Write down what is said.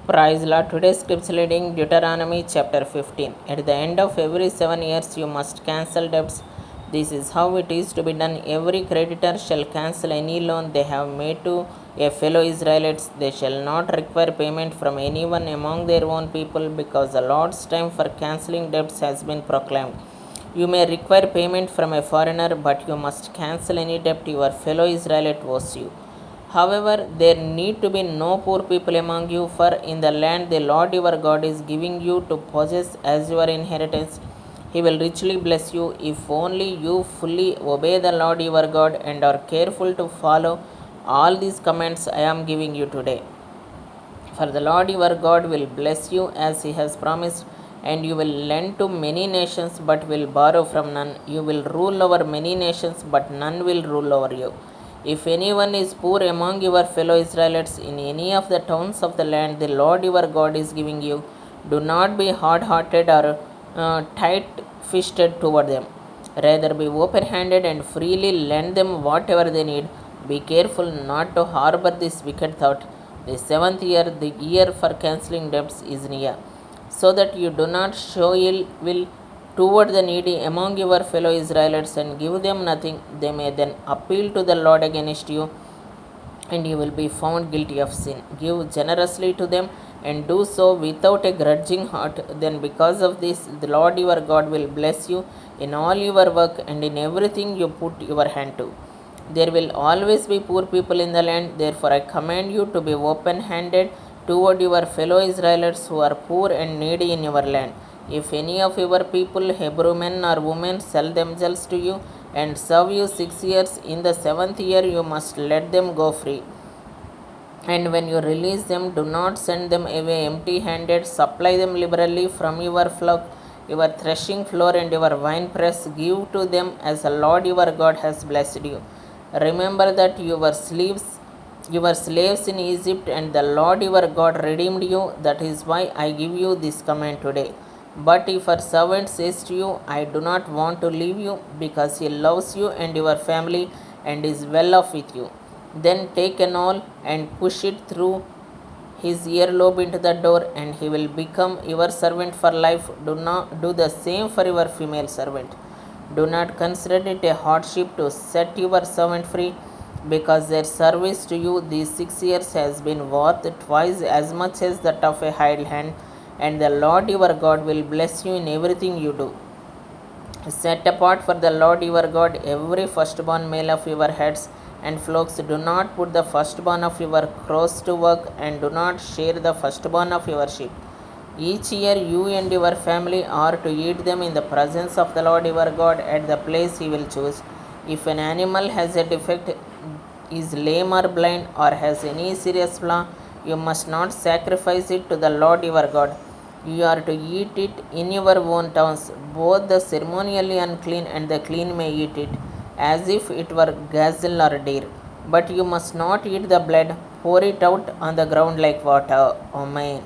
Praise Lord. Today's scripture reading Deuteronomy chapter 15. At the end of every 7 years you must cancel debts. This is how it is to be done. Every creditor shall cancel any loan they have made to a fellow Israelites. They shall not require payment from anyone among their own people, because the Lord's time for cancelling debts has been proclaimed. You may require payment from a foreigner, but you must cancel any debt your fellow Israelite owes you. However, there need to be no poor people among you, for in the land the Lord your God is giving you to possess as your inheritance, He will richly bless you, if only you fully obey the Lord your God and are careful to follow all these commands I am giving you today. For the Lord your God will bless you as He has promised, and you will lend to many nations but will borrow from none. You will rule over many nations, but none will rule over you. If anyone is poor among your fellow Israelites in any of the towns of the land the Lord your God is giving you, do not be hard hearted or tight fisted toward them. Rather, be open handed and freely lend them whatever they need. Be careful not to harbor this wicked thought. The seventh year, the year for cancelling debts, is near, so that you do not show ill will toward the needy among your fellow Israelites and give them nothing. They may then appeal to the Lord against you, and you will be found guilty of sin. Give generously to them, and do so without a grudging heart. Then, because of this, the Lord your God will bless you in all your work and in everything you put your hand to. There will always be poor people in the land. Therefore, I command you to be open handed toward your fellow Israelites who are poor and needy in your land. If any of your people, Hebrew men or women, sell themselves to you and serve you 6 years, in the seventh year you must let them go free. And when you release them, do not send them away empty handed. Supply them liberally from your flock, your threshing floor, and your winepress. Give to them as the Lord your God has blessed you. Remember that you were slaves in Egypt, and the Lord your God redeemed you. That is why I give you this command today. But if a servant says to you, I do not want to leave you, because he loves you and your family and is well off with you, then take an awl and push it through his earlobe into the door, and he will become your servant for life. Do the same for your female servant. Do not consider it a hardship to set your servant free, because their service to you these 6 years has been worth twice as much as that of a hired hand, and the Lord your God will bless you in everything you do. Set apart for the Lord your God every firstborn male of your heads and flocks. Do not put the firstborn of your crows to work, and do not share the firstborn of your sheep. Each year you and your family are to eat them in the presence of the Lord your God at the place He will choose. If an animal has a defect, is lame or blind, or has any serious flaw, you must not sacrifice it to the Lord your God. You are to eat it in your own towns. Both the ceremonially unclean and the clean may eat it, as if it were gazelle or deer. But you must not eat the blood. Pour it out on the ground like water. Amen.